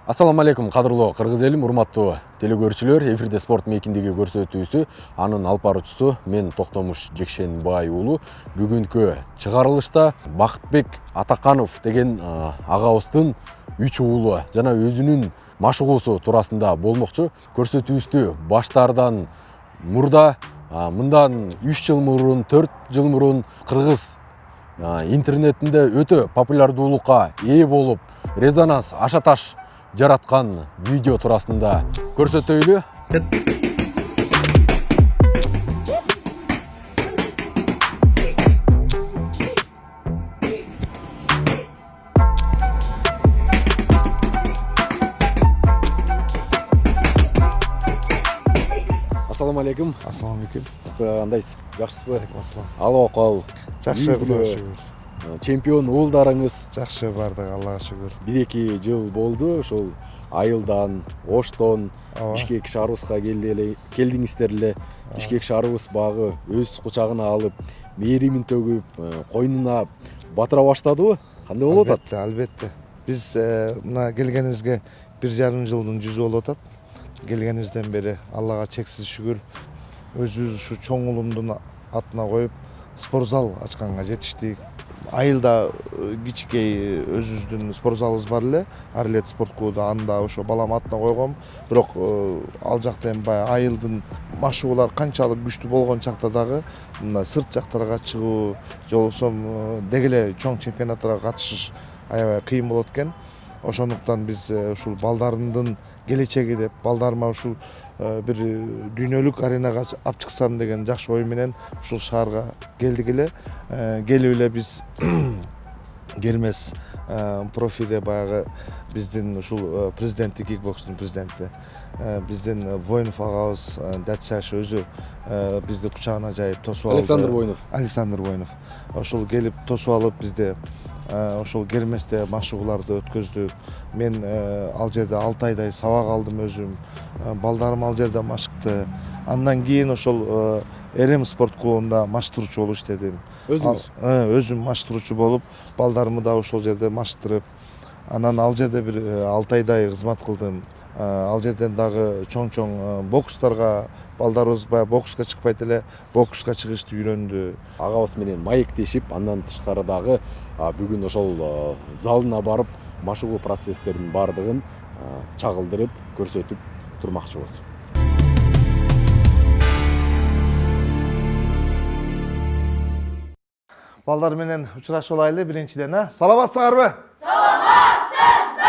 Ассаламу алейкум, кадырлуу кыргыз элим, урматтуу телекөрүүчүлөр. Эфирде спорт мейкиндеги көрсөтүүсү, анын алып баруучусу мен Токтомуш Жекшенбай уулу. Бүгүнкү чыгарылышта Бакытбек Атаканов деген агабыздын 3 уулу жана өзүнүн машыгуусу туурасында болмокчу. Көрсөтүүбүздү баштаардан мурда, мындан 3 жыл мурун, 4 жыл мурун кыргыз интернетинде өтө популярдуулукка ээ болуп, резонанс ашаташ жараткан видео туурасында көрсөтөйлү. Ассаламу алейкум. Ассаламу алейкум. Кандайсыз? Жакшысызбы? Ассалам. Алып кал. Жакшы, Кудайга шүгүр. Чемпион уулдарыңыз Жакшы бардык, Аллага шүгүр. 1-2 жыл болду. Ошол Айылдан, Оштон, Бишкек шаарыбызга келдиңиздер эле. Бишкек шаарыбыз багы өз кучагына алып, мээримин төгүп, койнуна батыра баштадыбы? Кандай болуп атат? Албетте. Биз мына келгенибизге 1,5 жылдын жүзү болуп атат. Келгенибизден бери Аллага чексиз шүгүр. Өзүбүз ушу чоң уулумдун атына коюп, спортзал ачканга жетиштик. Айылда кичикей өзүбүздүн спортзалыбыз бар эле, Арлет спорт клубу, анда ошо балам атына койгом. Бирок ал жакта эми баягы айылдын машыгуулар канчалык күчтүү болгон чакта дагы мына сырт жактарга чыгуу, же болбосо деги эле чоң чемпионаттарга катышыш аябай кыйын болот экен. Ошондуктан биз ушул балдарымдын келечеги деп, балдарыма ушул бир дүйнөлүк аренага алып чыксам деген жакшы ой менен ушул шаарга келдик эле. Келип эле биз Кермес профиде баягы биздин ушул президенти, кикбокстун президенти, биздин Воинов агабыз Датсаш өзү бизди кучагына жайып тосуп алды. Александр Воинов. Ошол келип тосуп алып бизди ошол Керместе машыгууларды өткөздүк. Мен ал жерде 6 айдай сабак алдым өзүм. Балдарым ал жерде машыкты. Андан кийин ошол РМ спорт клубунда маштыруучу болуп иштедим. Өзүңүз? Өзүм маштыруучу болуп, балдарымы да ошол жерде маштырып, анан ал жерде бир 6 айдай кызмат кылдым. Ал жерден дагы чоң бокстарга балдарыбыз баягы бокска чыкпайт эле, бокска чыгышты үйрөндү. Агабыз менен маектешип, андан тышкары дагы бүгүн ошол залына барып, машыгуу процесстердин бардыгын чагылдырып, көрсөтүп турмакчыбыз. Балдар менен учурашып алайлы биринчиден, Саламатсыңарбы? Саламатсызбы?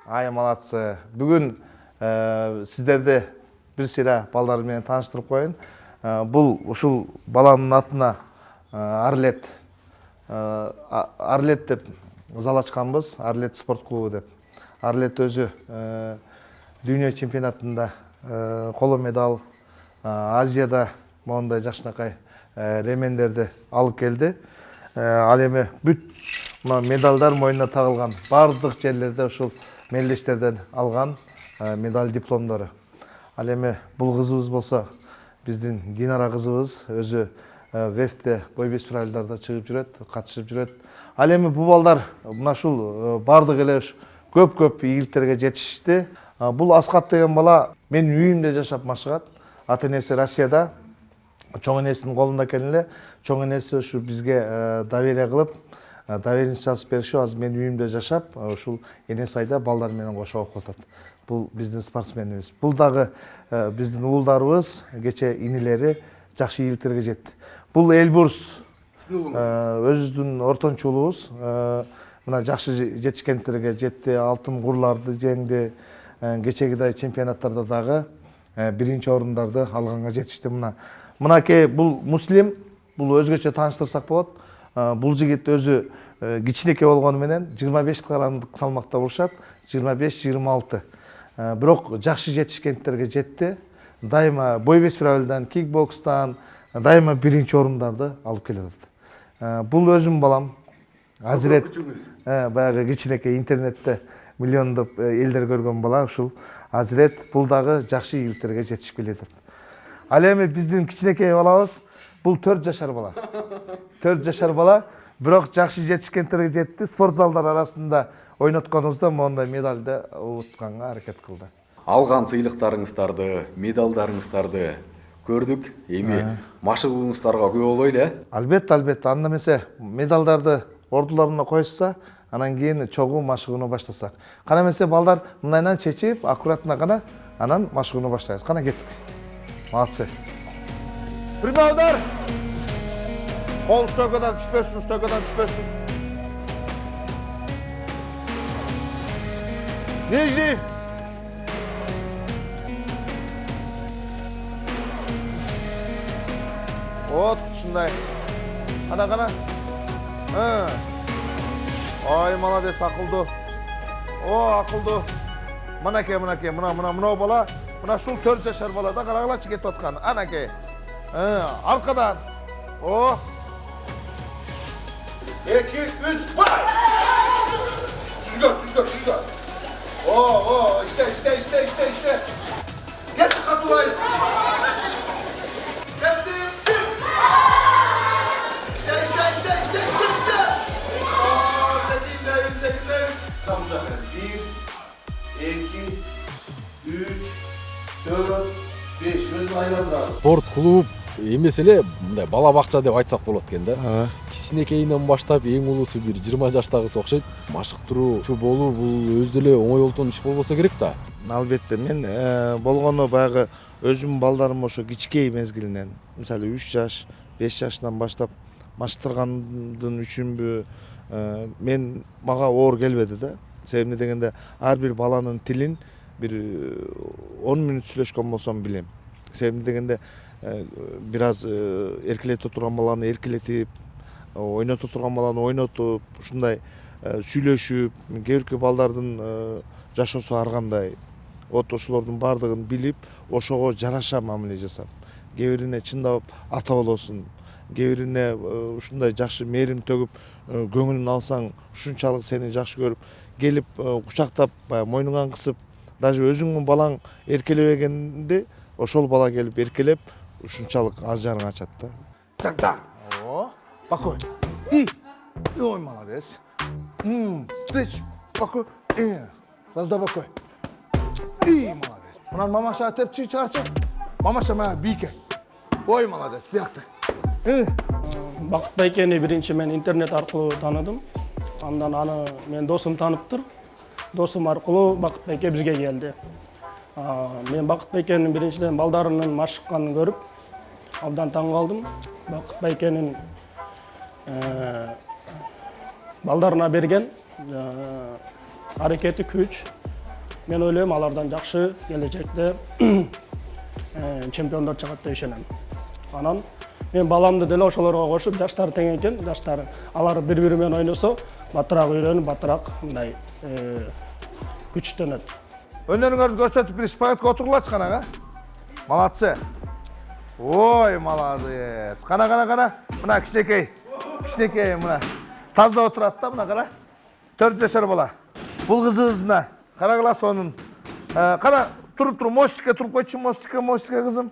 Ай, малатсы. Бүгүн сиздерди бир сыйра балдар менен тааныштырып коеюн. Бул ушул баланын атына Арлет деп зал ачканбыз, Арлет спорт клубу деп. Арлет өзү дүйнө чемпионатында коло медаль, Азияда моундай жакшынакай ремендерди алып келди. Ал эми бүт медалдар мойнуна тагылган, бардык жерлерде ушул мелдештерден алган медаль дипломдору. Ал эми бул кызыбыз болсо биздин Динара кызыбыз өзү ВЭФте бой беш правилдарда чыгып жүрөт, катышып жүрөт. Ал эми бул балдар мына ушул бардык эле көп ийгиликтерге жетишти. Бул Аскат деген бала менин үйүмдө жашап машыгат. Ата энеси Россияда, чоң энесинин колунда экен эле. Чоң энеси ушу бизге доверие кылып, доверенность жазып беришип, азыр менин үйүмдө жашап, ушул эне сайда балдар менен кошо окуп атат. Бул биздин спортсменибиз. Бул дагы биздин уулдарыбыз, кече инилери жакшы ийгиликтерге жетти. Бул Элбурс, өзүбүздүн ортончу уулубуз, мына жакшы жетишкендерге жетти, алтын курларды жеңди. Кечегидей чемпионаттарда дагы биринчи орундарды алганга жетишти. Мынакей бул Муслим, бул өзгөчө тааныштырсак болот. Бул жигит өзү кичинекей болгону менен 25 кг салмакта урушат, 25-26. Бирок жакшы жетишкендерге жетти. Дайыма бой беш правилдан, кикбокстан дайыма биринчи орундарды алып келет. Бул өзүм балам. Азирет баягы кичинекей интернетте миллиондоп элдер көргөн бала ушул Азирет. Бул дагы жакшы ийгиликтерге жетишип келет. Ал эми биздин кичинекей балабыз бул 4 жашар бала. 4 жашар бала бирок жакшы жетишкендерге жетти. Спорт залдар арасында ойнотконубузда мондай медалды утканга аракет кылды. Алган сыйлыктарыңыздарды, медалдарыңыздарды көрдүк. Эми машыгууңуздарга күбө болойлу, э? Албетте, анда эмесе медалдарды ордуларына коюшса, анан кийин чогуу машыгууну баштасак. Кана эмесе балдар мындайынан чечип, аккуратно гана анан машыгууну баштайбыз. Кана кеттик. Молодцы. Прямой удар. Кол стойкадан түшпөсүн. Нижний. Вот, ушундай. Кана. Ой, молодец, акылдуу. О, акылдуу. Мынакей, мына бала, мына ушул 4 жашар бала да карагылачы кетип аткан. Анакей. Аркадан. О. 2, 3, бай! Түзгөн. О, işte. Get katulays. Gettim. İşte. O, sekindeyiz. Tamam zaten. 1, 2, 3, 4, 5. Özünü aylandıralım. Спорт клуб эмес эле мындай бала бакча деп айтсак болот экен да. Кичинекейинен баштап эң улуусу бир 20 жаштагысы окшойт. Машыктыруучу болуу бул өзү эле оңой олтон иш болбосо керек да. Албетте, мен болгону баягы өзүмдүн балдарым ошо кичкей мезгилинен, мисалы 3 жаш, 5 жашынан баштап маштыргандын үчүнбү мен мага оор келбеди да. Себеби дегенде ар бир баланын тилин бир 10 мүнөт сүйлөшкөн болсом билем. Себеби дегенде бир аз эркелете турган баланы эркелетип, ойното турган баланы ойнотуп, ушундай сүйлөшүп, кээ бирки балдардын жашоосу ар кандай. Вот ошолордун баардыгын билип, ошого жараша мамиле жасап, кээ бирине чындап ата болосуң, кээ бирине ушундай жакшы мээрим төгүп, көңүлүн алсаң, ушунчалык сени жакшы көрүп, келип кучактап, мойнуңан кысып, даже өзүңдүн балаң эркелебегенде ошол бала келип эркелеп, ушунчалык аз жарың ачат да. Так. О, спокойно. Ой, молодец. Встреч. Спокойно. Раздавакой. Молодец. Мына мамаша тепчи чыгарчы. Мамаша мына бийке. Ой, молодец. Биякта. Бакыт Байкени биринчи мен интернет аркылуу тааныдым. Андан аны мен досум таныптыр. Досум аркылуу Бакыт Байке бизге келди. Мен Бакыт Байкенин биринчиден балдарынын машыкканын көрүп, абдан таң калдым. Бакыт Байкенин балдарына берген аракети, күч. Мен ойлойм, алардан жакшы келечекте чемпиондор чыгат деп ишенем. Анан мен баламды деле ошолорго кошуп, жаштары тең экен, жаштары алар бири-бири менен ойносо, батыраак үйрөнүп, батыраак мындай күчтөнөт. Өнөрүңөрдү көрсөтүп бир шпагатка отуруңлачы канага. Молодцы. Ой, молодец. Кана. Мына кичинекей мына. Тазда отурат да мына кара. 4 жашар бала. Бул кызыбызна карагылас онун. Кана туруп мостикке туруп койчу, мостикке кызым.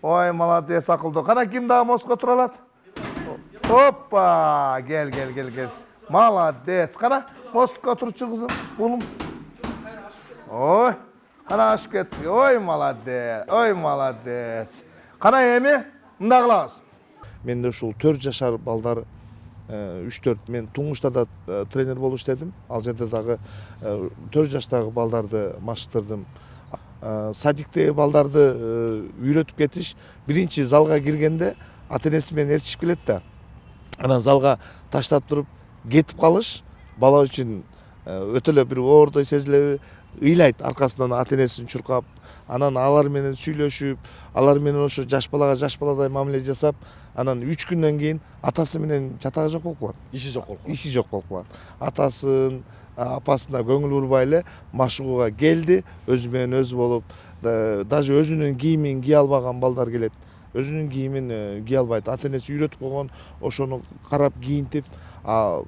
Ой, молодец, акылдуу. Кана ким дагы мостикке тура алат? Опа, кел. Молодец. Кана мостикке отурчу кызым. Улум. Ой, кана ашып кетти. Ой, молодец. Кана эми мындай кылабыз. Менде ушул 4 жашар балдар 3-4 мен Туңгушта да тренер болуп иштедим. Ал жерде дагы 4 жаштагы балдарды машыктырдым. Садиктеги балдарды үйрөтүп кетиш, биринчи залга киргенде ата-энеси менен ээрчишип келет да. Анан залга таштап туруп кетип калыш бала үчүн өтө эле бир оордой сезилеби, ыйлайт аркасынан ата-энесин чуркап, анан алар менен сүйлөшүп, алар менен ошо жаш балага жаш баладай мамиле жасап, анан 3 күндөн кийин атасы менен чатагы жок болуп калат. Иши жок болуп калат. Атасын, апасына көңүл бурбай эле машыгууга келди, өзү менен өзү болуп, даже өзүнүн кийимин кие албаган балдар келет. Өзүнүн кийимин кие албайт. Ата-энеси үйрөтүп койгон, ошону карап кийинтип,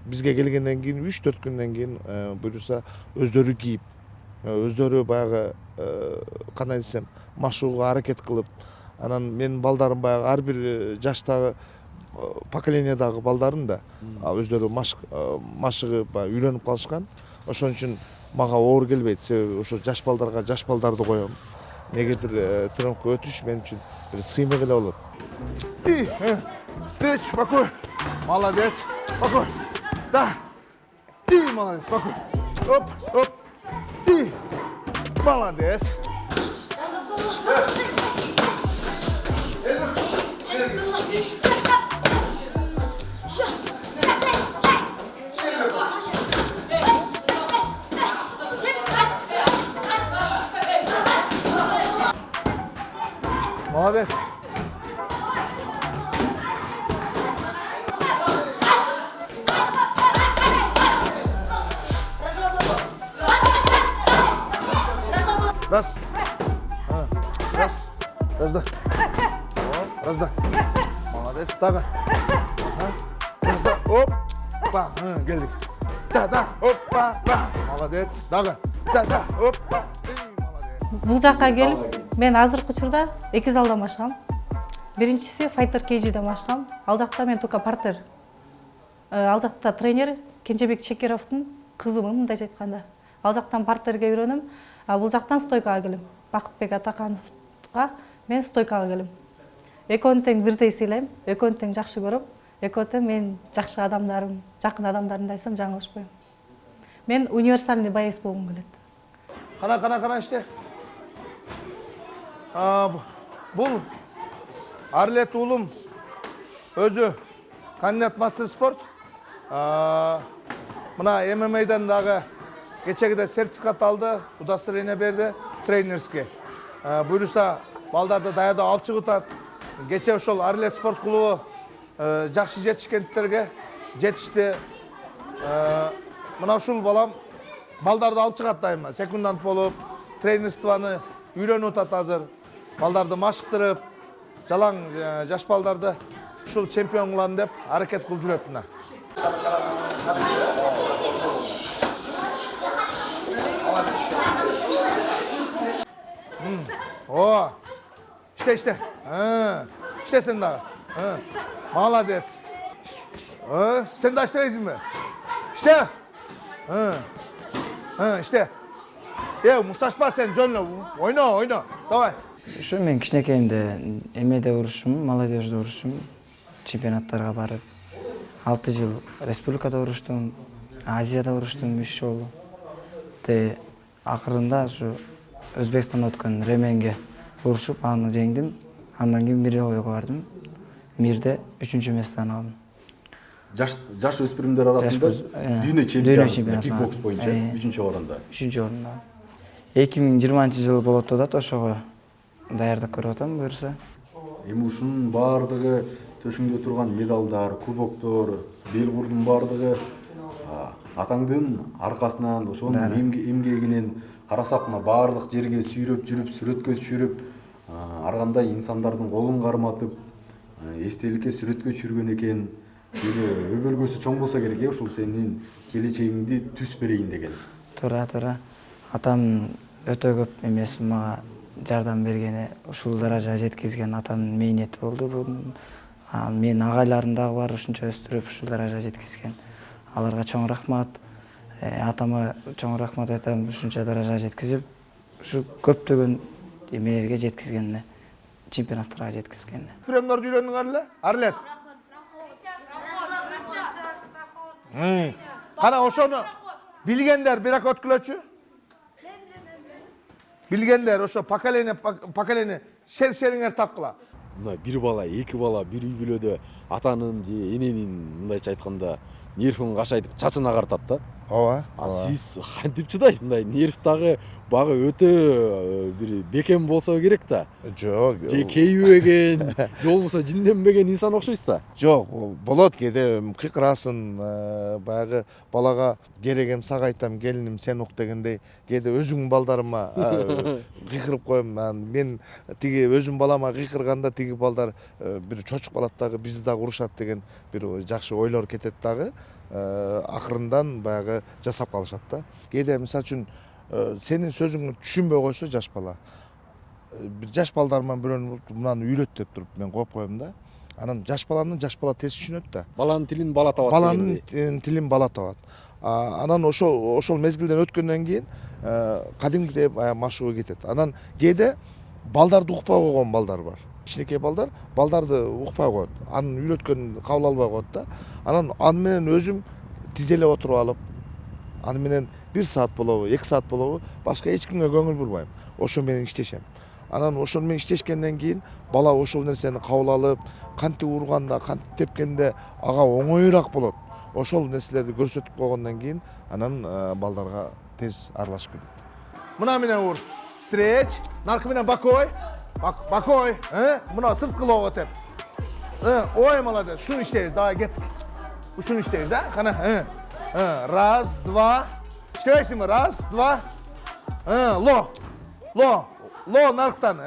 бизге келгенден кийин 3-4 күндөн кийин буюрса өздөрү кийип, өздөрү баягы кандай десем, машыгууга аракет кылып, анан менин балдарым баягы ар бир жаштагы поколениядагы балдарым да өздөрү машыгып үйрөнүп калышкан. Ошон үчүн мага оор келбейт. Себеби ошо жаш балдарга жаш балдарды коем. Негедир тренировка өтүш мен үчүн бир сыймык эле болот. Встреч, спокой. Молодец. Спокой. Да. И молодец. Спокой. Оп, оп. И молодец. Молодец. Раз. Раз. Раз, да. Раз, да. Молодец. Тағы. Раз, да. Опа. Келдік. Да. Опа. Да. Молодец. Тағы. Да. Опа. Бул жакка келип, мен азыркы учурда 2 залда машыгам. Биринчиси Fighter KG-де машыгам. Ал жакта мен только партер. Ал жакта тренер Кенжебек Чекеровдун кызымын, мындайча айтканда. Ал жактан партерге үйрөнүм. А бул жактан стойкага келем. Бакытбек Атакановга мен стойкага келем. Экөөнү тең бирдей сыйлайм, экөөнү тең жакшы көрөм. Экөө тең мен жакшы адамдарым, жакын адамдарымдайсам жаңылышпайм. Мен универсальный боец болгум келет. Кана işte. Бул Арлет уулум өзү кандидат мастер спорт. Мына ММА'дан дагы кечегиде сертификат алды, удостоверение берди тренерский. Буюрса балдарды даярдап алып чыгып. Кече ошол Арлет спорт клубу жакшы жетишкендиктерге жетишти. Мына ушул балам балдарды алып чыгат дайыма. Секундант болуп, тренерствоны үйрөнүп атат азыр. Балдарды машыктырып, жалаң жаш балдарды ушул чемпион кылам деп аракет кылып жүрөт мына. О, işte. İşte sen daha. Молодец. Sen de işte mi? İşte. İşte. Мушташпа сен жөнлө. Ойна. Давай. Ушу мен кичинекейимде эмеде урушум, молодежьде урушум, чемпионаттарга барып, 6 жыл республикада уруштум, Азияда уруштум 3 жолу. Акырында ушу Өзбекстанда өткөн Ременге урушуп, аны жеңдим. Андан кийин Мировойго бардым. Мирде 3-чү месттен алдым. Жаш өспүрүмдөр арасында дүйнө чемпионы кикбокс боюнча 3-орунда. 3-орунда. 2020-жылы болот атат, ошого даярдык көрүп атам буюрса. Эми ушунун баардыгы төшүңдө турган медалдар, кубоктор, белгурдун баардыгы атаңдын аркасынан, ошонун эмгегинен карасак мына баардык жерге сүйрөп жүрүп, сүрөткө түшүрүп, ар кандай инсандардын колун карматып, эстеликке сүрөткө түшүргөн экен. Өбөлгөсү чоң болсо керек, ушул сенин келечегиңди түз берейин деген. Туура. Атам өтө көп эмес мага жардам бергени, ушул даражага жеткизген атамдын мээнети болду. Мен агайларым дагы бар, ушунча өстүрүп ушул даражага жеткизген. Аларга чоң рахмат. Атама чоң рахмат айтам, ушунча даражага жеткизип, ушу көптөгөн эмелерге жеткизгенине, чемпионаттарга жеткизгенине. Премдорду үйрөндүңөр эле? Арлет. Кана ошону билгендер бирок өткүлөчү. Билгендер ошо поколение шериңер тапкыла. Мына бир бала, эки бала бир үй бүлөдө атанын же эненин мындайча айтканда нервин кашайтып чачын агартат да. Ооба. Сиз кантип чыдайсыз? Мындай нерв дагы багы өтө бир бекем болсо керек да. Жок. Же кейбеген, же болбосо жинденбеген инсан окшойсуз да. Жок, болот кээде кыйкырасын, баягы балага керегем сага айтам, келиним сен ук дегендей, кээде өзүңдүн балдарыма кыйкырып коем. Мен тиги өзүм балама кыйкырганда тиги балдар бир чочуп калат дагы, бизди дагы урушат деген бир жакшы ойлор кетет дагы. Акырындан баягы жасап калышат да. Кээде мисалы үчүн сенин сөзүңдү түшүнбөй койсо жаш бала, бир жаш балдарыман бирөөнү мынаны үйрөт деп туруп мен коюп коем да. Анан жаш бала тез түшүнөт да. Баланын тилин бала табат. Баланын тилин бала табат. Анан ошол мезгилден өткөндөн кийин кадимгидей машыгуу кетет. Анан кээде балдарды укпай койгон балдар бар. Кичинекей балдарды укпай коет. Анын үйрөткөнүн кабыл албай коет да. Анан аны менен өзүм тизелеп отуруп алып, аны менен 1 саат болобу, 2 саат болобу, башка эч кимге көңүл бурбайм. Ошо менен иштешем. Анан ошол менен иштешкенден кийин бала ошол нерсени кабыл алып, кантип урганда, кантип тепкенде ага оңоюраак болот. Ошол нерселерди көрсөтүп койгондон кийин анан балдарга тез аралашып кетет. Мына менен ур. Встреч. Наркы менен бакой. Бакой. Мына сырткылоо өтөп. Ой, молодец. Шуну иштейбиз. Давай кеттик. Ушуну иштейбиз, кана. Раз, два. İşteyesizmi? Раз, два. Ло, нарктан.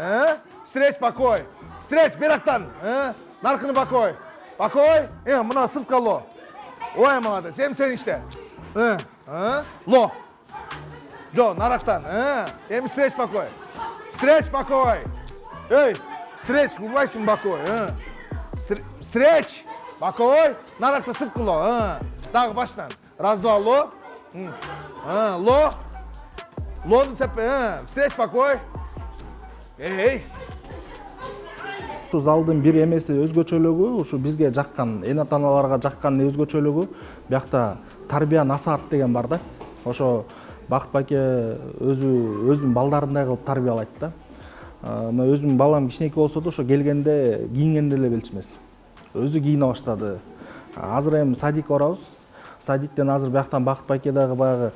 Стреч, бакой. Стреч, берактан. Наркыны бакой. Бакой. Мына сыртка ло. Ой, молодец. Сен иште. Ло. Жо, нарактан. Стреч, бакой. Стреч, бакой. Эй, стреч, курбайсың бакой. Стреч, бакой. Наракта сыртка ло. Дагы баштан. Раз, два, ло. Ло. Лону тепе. Стреч, бакой. Эй. Ушу залдын бир эмеси өзгөчөлүгү, ушу бизге жаккан, эн ата-аналарга жаккан өзгөчөлүгү, биякта тарбия насаат деген бар да. Ошо Бакыт байке өзүнүн балдарындай кылып тарбиялайт да. Мен өзүмдүн балам кичинекей болсо да ошо келгенде кийингенде эле белчи эмес. Өзү кийине баштады. Азыр эми садикке барабыз. Садиктен азыр бияктан Бакыт байке дагы баягы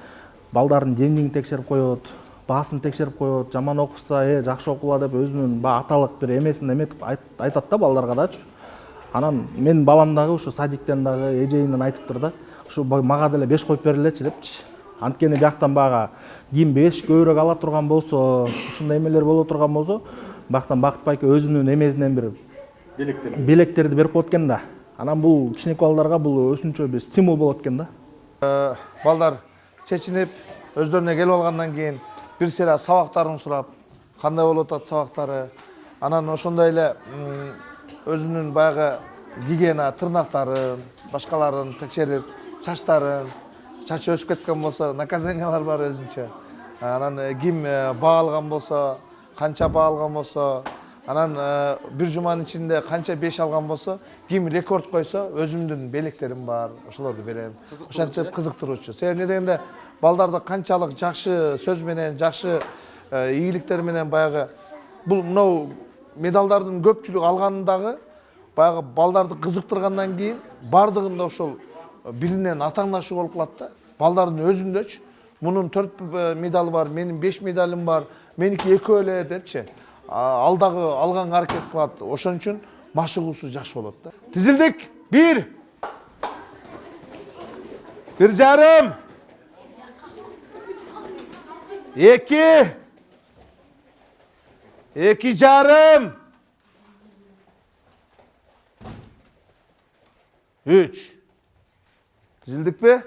балдардын деңдигин текшерип коет, баасын текшерип коет, жаман окуса, жакшы окула деп өзүнүн аталык бир эмесин эметип айтат да балдарга дачы. Анан менин балам дагы ушу садиктен дагы эжейинен айтыптыр да. Ушу мага деле 5 коюп бергилечи депчи. Анткени бияктан бага кийин 5 көбүрөөк ала турган болсо, ушундай эмелер боло турган болсо, бияктан Бакыт байке өзүнүн эмесинен бир белектерди берип коет экен да. Анан бул кичинекей балдарга бул өзүнчө бир стимул болот экен да. Балдар чечинип, өздөрүнө келип алгандан кийин бир сыйра сабактарын сурап, кандай болуп атат сабактары. Анан ошондой эле өзүнүн баягы гигиена, тырнактарын, башкаларын текшерип, чачтарын, чачы өсүп кеткен болсо, наказаниялар бар өзүнчө. Анан ким баа алган болсо, канча баа алган болсо, анан бир жуманын ичинде канча 5 алган болсо, ким рекорд койсо, өзүмдүн белектерим бар, ошолорду берем. Ошентип кызыктыруучу. Себеби эмне дегенде балдарды канчалык жакшы сөз менен, жакшы ийгиликтер менен баягы бул мынау медалдардын көпчүлүгү алгандагы баягы балдарды кызыктыргандан кийин бардыгында ошол биринен атаңдашуу болуп калат да. Балдардын өзүндөчү мунун 4 медалы бар, менин 5 медалым бар, меники 2 эле депчи. Ал дагы алганга аракет кылат. Ошон үчүн машыгуусу жакшы болот да. Тизилдик. 1. 1,5. 2. 2,5. 3. Тизилдикпи?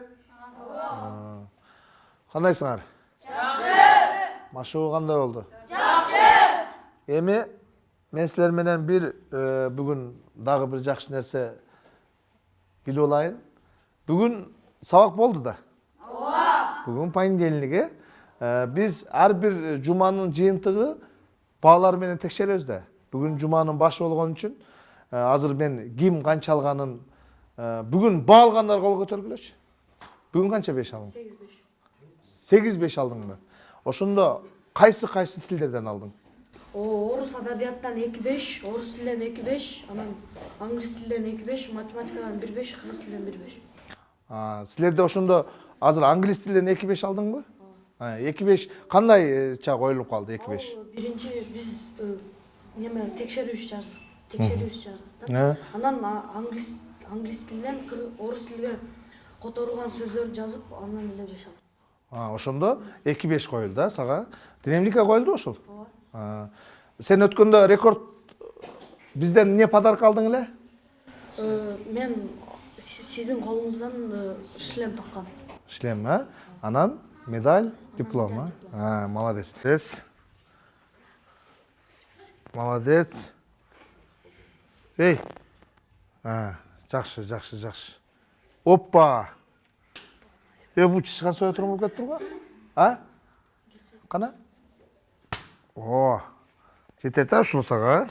Кандайсыңар? Жакшы. Машыгуу кандай болду? Эми мен силер менен бүгүн дагы бир жакшы нерсе билип алайын. Бүгүн сабак болду да. Ооба. Бүгүн понедельник. Биз ар бир жуманын жыйынтыгы баалар менен текшеребиз да. Бүгүн жуманын башы болгон үчүн азыр мен ким канча алганын бүгүн баа алгандар кол көтөргүлөчү. Бүгүн канча 5 алдың? 8-5 алдыңбы? Ошондо кайсы тилдерден алдың? Орус адабияттан 2-5, орус тилинен 2-5, анан англис тилинен 2-5, математикадан 1-5, кыргыз тилинен 1-5. Силерде ошондо азыр англис тилинен 2-5 алдыңбы? 2-5 кандай чак коюлуп калды 2-5? Биринчи биз неме текшерүүбүз жаздык да. Анан англис тилинен орус тилине которулган сөздөрдү жазып, андан эле 5 алдым. Ошондо 2-5 коюлду да сага. Динамика коюлду ошол? Ооба. Сен өткөндө рекорд бизден эмне подарок алдың эле? Мен сиздин колуңуздан шлем таккам. Шлем, Анан медаль, диплом, молодец. Молодец. Эй, Жақсы. Оппа. Бұл чышқан соя тұрмын болып кетті ғой? Қана? О, жетеді ұшылсаға.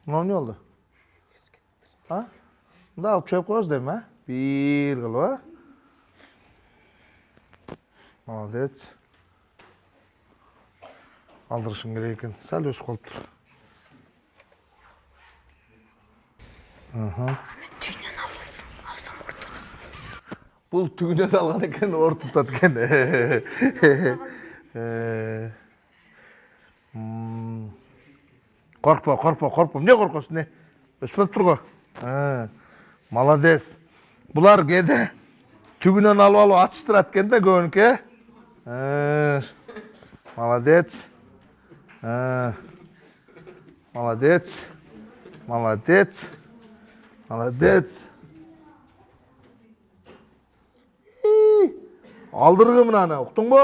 Мынау не oldu? Мында алып шөп қойыз дейм, бір қылып, Молодец. Алдырышым керек екен. Сәл өсіп қалып тұр. Бұл түгінен алған екен, ортытат екен. Қорқпа. Не қорқасың, не? Өспеп тұр ғой. Молодец. Бұлар кеді түгінен алып атыстырат екен де көңінке. Молодец. Алдырғы мынаны, ұқтың ба?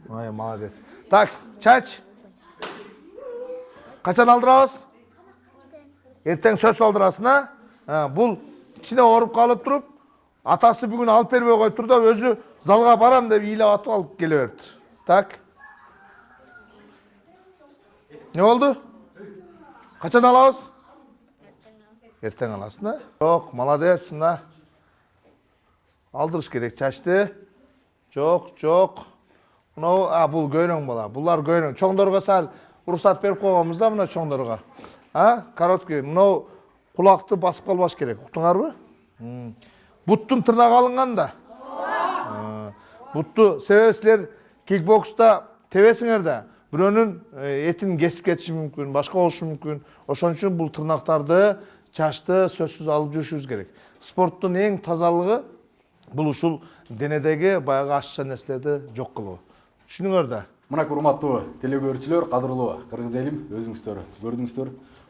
Ой, молодец. Так, чач. Қачан алдырамыз? Ертең сөз алдырасың, Бұл кішіне орып қалып тұрып, атасы бүгін алып бермей қойып тұр да, өзі залға барам деп илеп атып алып келе берді. Так. Не болды? Қачан алабыз? Ертең аласың, Жоқ, молодец, мына. Алдырыш керек, чашты. Жоқ. Бұл көйрөң бала. Бұлар көйрөң. Чоңдорға сәл рұқсат беріп қойғанбыз да, мына чоңдорға. Короткий. Мынау құлақты басып қалбаш керек. Ұқтыңар бы? Бұттың тырнақ алынған да. Бұтты себебісілер кикбокста тебесіңер да. Біреуінің етін кесіп кетіші мүмкін, башқа олышы мүмкін. Ошон үшін бұл тырнақтарды, чашты сөзсіз алып жүршіміз керек. Спорттың ең тазалығы бұл ұшыл денедегі баяғы ашша нәрселерді жоқ қылу. Түшініңер да. Мына урматтуу телекөрүүчүлөр, кадырлуу кыргыз элим, өзүңүздөр көрдүңүздөр.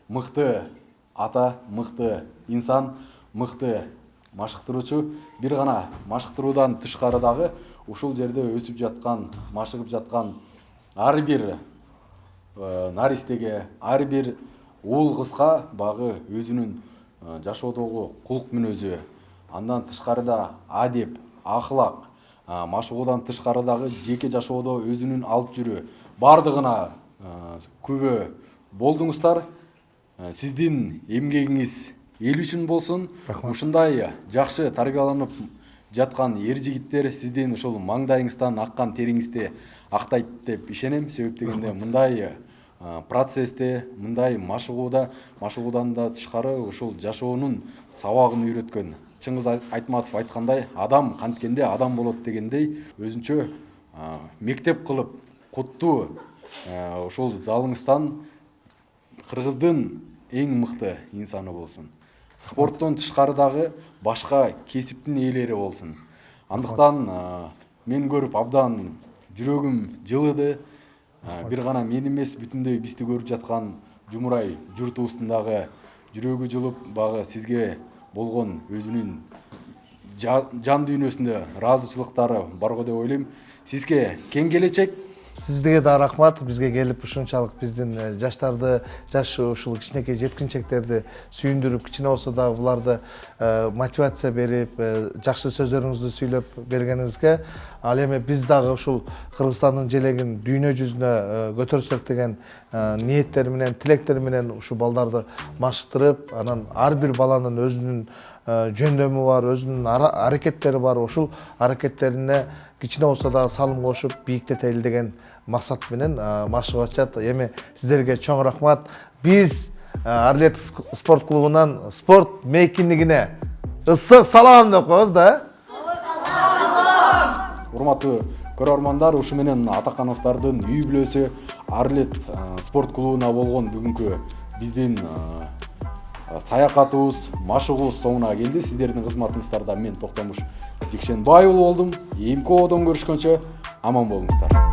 Мыкты ата, мыкты инсан, мыкты машыктыруучу. Бир гана машыктыруудан тышкары дагы ушул жерде өсүп жаткан, машыгып жаткан ар бир наристеге, ар бир уул кызга багы өзүнүн жашоодогу кулк мүнөзү, андан тышкарыда адеп, ахлак, машыгуудан тышкарыдагы жеке жашоодо өзүнүн алып жүрүү бардыгына күбө болдуңуздар. Сиздин эмгегиңиз эл үчүн болсун. Ушундай жакшы тарбияланып жаткан эр жигиттер сиздин ушул маңдайыңыздан аккан териңизди актайт деп ишенем. Себеп дегенде мындай процессте, мындай машыгуудан да тышкары ушул жашоонун сабагын үйрөткөн Чыңгыз Айтматов айткандай, адам канткенде адам болот дегендей, өзүнчө мектеп кылып куттуу ушул залыңыздан кыргыздын эң мыкты инсаны болсун. Спорттон тышкарыдагы башка кесиптин ээлери болсун. Андыктан мен көрүп абдан жүрөгүм жылыды. Бир гана мен эмес, бүтүндөй бизди көрүп жаткан жумурай журтубуздун дагы жүрөгү жылып, багы сизге болгон өзүнүн жан дүйнөсүндө ыраазычылыктары барго деп ойлойм. Сизге кең келечек. Сиздерге да рахмат, бизге келип ушунчалык биздин жаштарды, жаш ушул кичинекей жеткинчектерди сүйүндүрүп, кичине болсо да буларды мотивация берип, жакшы сөздөрүңүздү сүйлөп бергениңизге, ал эми биз дагы ушул Кыргызстандын желегин дүйнө жүзүнө көтөрсөк деген ниеттер менен, тилектер менен ушул балдарды машыктырып, анан ар бир баланын өзүнүн жөндөмү бар, өзүнүн аракеттери бар, ушул аракеттерине кичине болсо да салым кошуп, бийиктетели деген максат менен машыгып атышат. Эми сиздерге чоң рахмат. Биз Арлет спорт клубунан спорт мейкиндигине ысык салам деп коебуз да. Урматтуу көрөрмандар, ушу менен Атакановдордун үй бүлөсү Арлет спорт клубуна болгон бүгүнкү биздин саякатыбыз, машыгуубуз соңуна келди. Сиздердин кызматыңыздарда мен Токтомуш Жекшенбай болдум. Эмки одон көрүшкөнчө аман болуңуздар.